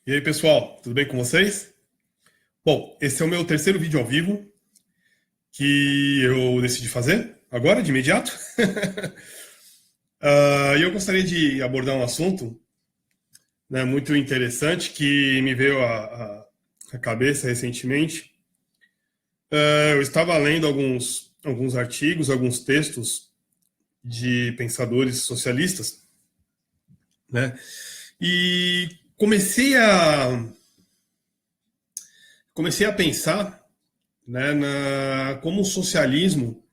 E aí, pessoal, tudo bem com vocês? Bom, esse é o meu terceiro vídeo ao vivo que eu decidi fazer agora, de imediato. E eu gostaria de abordar um assunto, né, muito interessante que me veio à cabeça recentemente. Eu estava lendo alguns artigos, alguns textos de pensadores socialistas, né, e comecei a pensar, né, como o socialismo,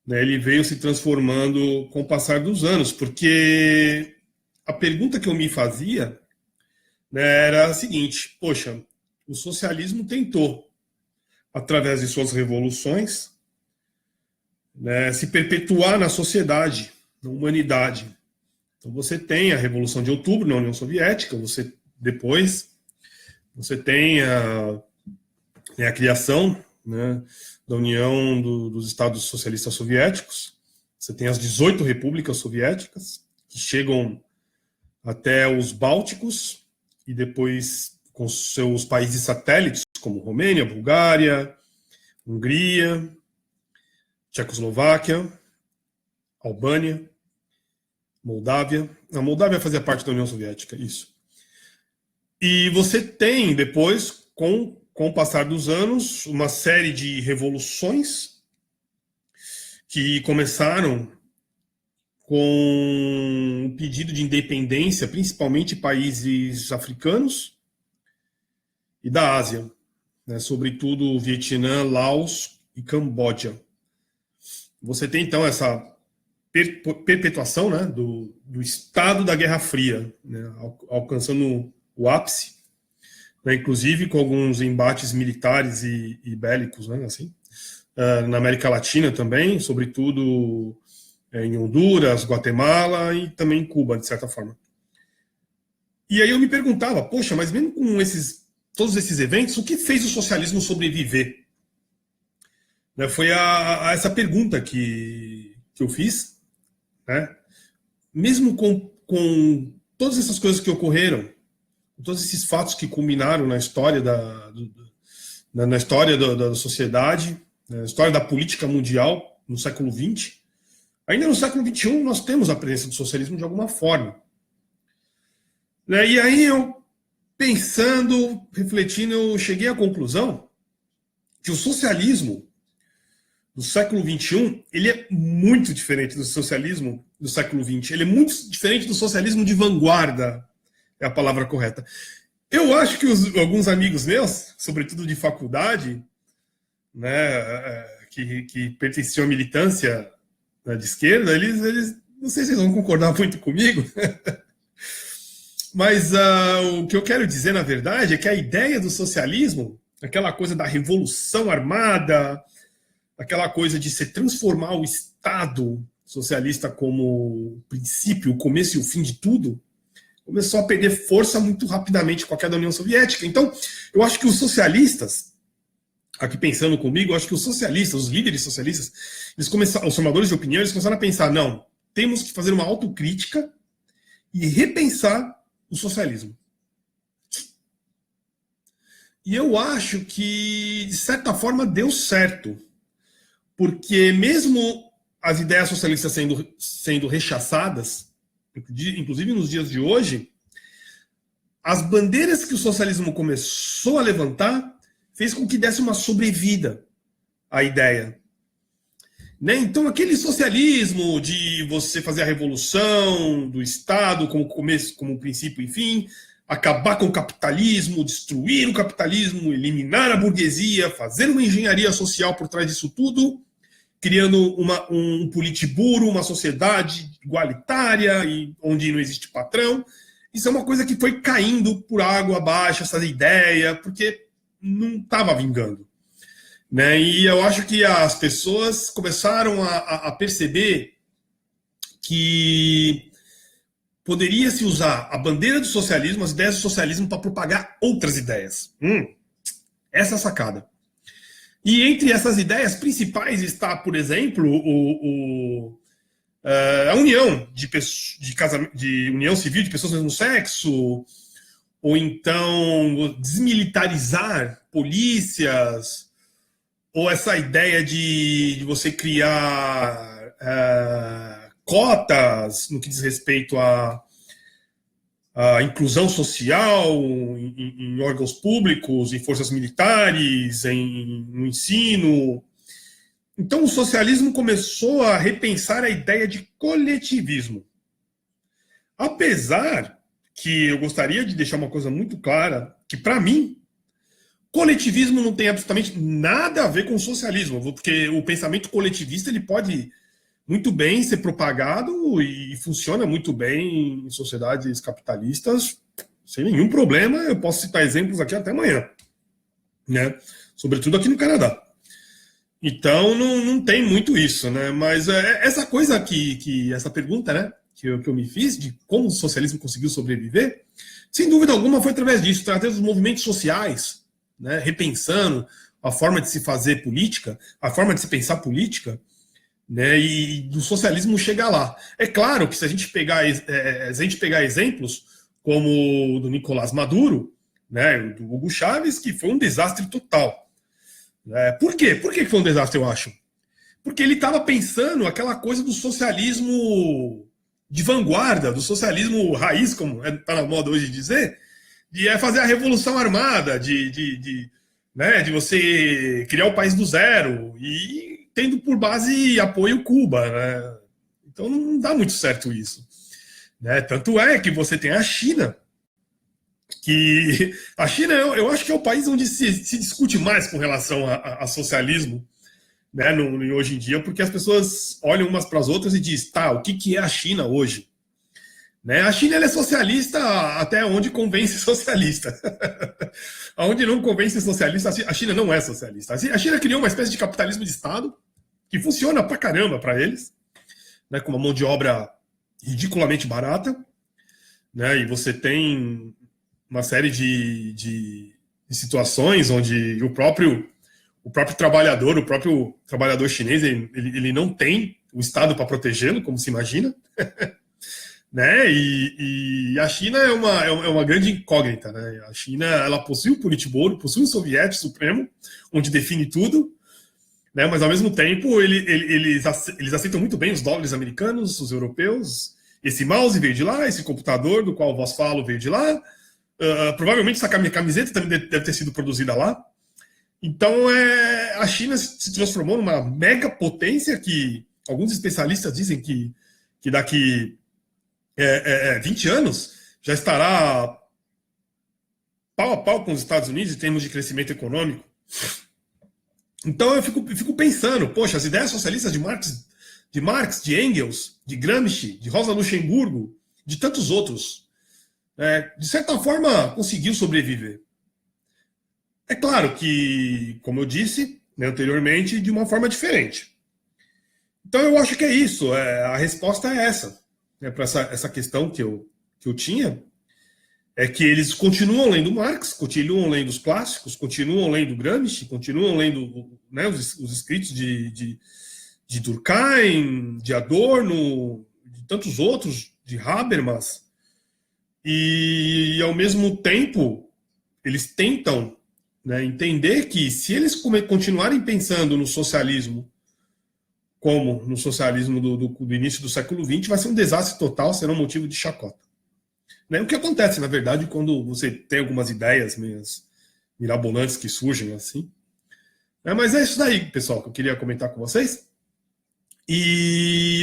né, ele veio se transformando com o passar dos anos, porque a pergunta que eu me fazia, né, era a seguinte: poxa, o socialismo tentou, através de suas revoluções, né, se perpetuar na sociedade, na humanidade. Então você tem a Revolução de Outubro na União Soviética, depois você tem a criação, né, da União dos Estados Socialistas Soviéticos. Você tem as 18 repúblicas soviéticas, que chegam até os Bálticos, e depois com seus países satélites, como Romênia, Bulgária, Hungria, Tchecoslováquia, Albânia, Moldávia. A Moldávia fazia parte da União Soviética, isso. E você tem, depois, com o passar dos anos, uma série de revoluções que começaram com o pedido de independência, principalmente países africanos e da Ásia, né, sobretudo o Vietnã, Laos e Camboja. Você tem, então, essa perpetuação, né, do estado da Guerra Fria, né, alcançando o ápice, né, inclusive com alguns embates militares e bélicos, né, assim, na América Latina também, sobretudo em Honduras, Guatemala e também em Cuba, de certa forma. E aí eu me perguntava, poxa, mas mesmo com todos esses eventos, o que fez o socialismo sobreviver? Né, foi a essa pergunta que eu fiz, né? Mesmo com todas essas coisas que ocorreram, todos esses fatos que culminaram na história na história da sociedade, na história da política mundial no século XX, ainda no século XXI nós temos a presença do socialismo de alguma forma. Né? E aí eu, pensando, refletindo, eu cheguei à conclusão que o socialismo do século XXI, ele é muito diferente do socialismo do século XX. Ele é muito diferente do socialismo de vanguarda, é a palavra correta. Eu acho que alguns amigos meus, sobretudo de faculdade, né, que pertenciam à militância, né, de esquerda, eles não sei se eles vão concordar muito comigo, mas o que eu quero dizer, na verdade, é que a ideia do socialismo, aquela coisa da revolução armada, aquela coisa de se transformar o Estado socialista como princípio, o começo e o fim de tudo, começou a perder força muito rapidamente com a queda da União Soviética. Então, eu acho que os socialistas, aqui pensando comigo, eu acho que os socialistas, os líderes socialistas, os formadores de opinião, eles começaram a pensar, não, temos que fazer uma autocrítica e repensar o socialismo. E eu acho que, de certa forma, deu certo. Porque mesmo as ideias socialistas sendo rechaçadas, inclusive nos dias de hoje, as bandeiras que o socialismo começou a levantar fez com que desse uma sobrevida à ideia. Né? Então, aquele socialismo de você fazer a revolução do Estado como começo, como princípio e fim, acabar com o capitalismo, destruir o capitalismo, eliminar a burguesia, fazer uma engenharia social por trás disso tudo, criando um politburo, uma sociedade igualitária, onde não existe patrão. Isso é uma coisa que foi caindo por água abaixo, essa ideia, porque não estava vingando. Né? E eu acho que as pessoas começaram a perceber que poderia se usar a bandeira do socialismo, as ideias do socialismo, para propagar outras ideias. Essa é a sacada. E entre essas ideias principais está, por exemplo, a união de união civil de pessoas do mesmo sexo, ou então desmilitarizar polícias, ou essa ideia de você criar cotas no que diz respeito à inclusão social em órgãos públicos, em forças militares, no ensino. Então, o socialismo começou a repensar a ideia de coletivismo. Apesar que eu gostaria de deixar uma coisa muito clara, que para mim, coletivismo não tem absolutamente nada a ver com socialismo, porque o pensamento coletivista ele pode muito bem ser propagado e funciona muito bem em sociedades capitalistas, sem nenhum problema. Eu posso citar exemplos aqui até amanhã, né? Sobretudo aqui no Canadá. Então, não tem muito isso, né? Mas essa coisa essa pergunta, né, que eu me fiz, de como o socialismo conseguiu sobreviver, sem dúvida alguma foi através disso, através dos movimentos sociais, né, repensando a forma de se fazer política, a forma de se pensar política, né, e do socialismo chegar lá. É claro que se a gente pegar exemplos como o do Nicolás Maduro, né, do Hugo Chávez, que foi um desastre total. Por quê? Por que foi um desastre, eu acho? Porque ele estava pensando aquela coisa do socialismo de vanguarda, do socialismo raiz, como está na moda hoje dizer, de fazer a revolução armada, de você criar o país do zero, e tendo por base apoio Cuba. Né? Então não dá muito certo isso. Né? Tanto é que você tem a China, que a China eu acho que é o país onde se discute mais com relação a socialismo, né, hoje em dia, porque as pessoas olham umas para as outras e dizem, tá, o que é a China hoje? Né? A China ela é socialista até onde convence socialista. Onde não convence socialista, a China não é socialista. A China criou uma espécie de capitalismo de Estado que funciona pra caramba para eles, né, com uma mão de obra ridiculamente barata, né, e você tem uma série de situações onde o próprio trabalhador chinês, ele não tem o Estado para protegê-lo, como se imagina. Né? E a China é uma grande incógnita. Né? A China ela possui o Politburo, possui o Soviete Supremo, onde define tudo, né? Mas ao mesmo tempo eles aceitam muito bem os dólares americanos, os europeus. Esse mouse veio de lá, esse computador do qual vos falo veio de lá. Provavelmente essa camiseta também deve ter sido produzida lá. Então a China se transformou numa mega potência que alguns especialistas dizem que daqui 20 anos já estará pau a pau com os Estados Unidos em termos de crescimento econômico. Então eu fico pensando, poxa, as ideias socialistas de Marx, de Engels, de Gramsci, de Rosa Luxemburgo, de tantos outros, de certa forma conseguiu sobreviver. É claro que, como eu disse, né, anteriormente, de uma forma diferente. Então eu acho que é isso, a resposta é essa. Para essa questão que eu tinha, é que eles continuam lendo Marx, continuam lendo os clássicos, continuam lendo Gramsci, continuam lendo, né, os escritos de Durkheim, de Adorno, de tantos outros, de Habermas, e ao mesmo tempo eles tentam, né, entender que se eles continuarem pensando no socialismo como no socialismo do início do século XX, vai ser um desastre total, será um motivo de chacota. Né? O que acontece, na verdade, quando você tem algumas ideias meio mirabolantes que surgem assim. Mas é isso daí, pessoal, que eu queria comentar com vocês. E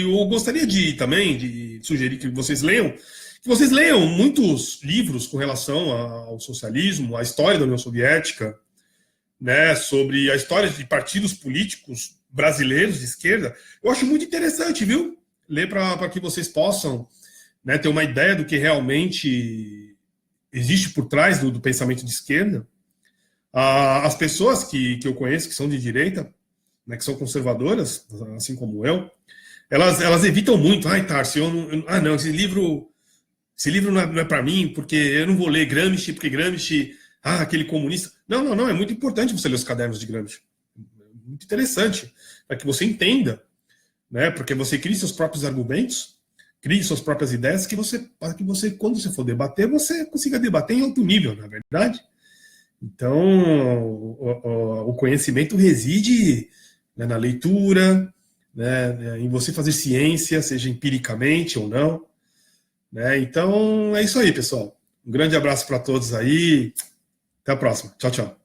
eu gostaria também de sugerir que vocês leiam muitos livros com relação ao socialismo, à história da União Soviética, né, sobre a história de partidos políticos brasileiros de esquerda. Eu acho muito interessante, viu? Ler para que vocês possam, né, ter uma ideia do que realmente existe por trás do pensamento de esquerda. As pessoas que eu conheço, que são de direita, né, que são conservadoras, assim como eu, elas evitam muito. Ai, Tarso, não, esse livro não é para mim, porque eu não vou ler Gramsci, porque Gramsci, aquele comunista. Não, é muito importante você ler os cadernos de Gramsci. Muito interessante, para que você entenda, né, porque você cria seus próprios argumentos, crie suas próprias ideias, para que você, quando você for debater, você consiga debater em alto nível, na verdade. Então, o conhecimento reside, né, na leitura, né, em você fazer ciência, seja empiricamente ou não. Né? Então, é isso aí, pessoal. Um grande abraço para todos aí. Até a próxima. Tchau, tchau.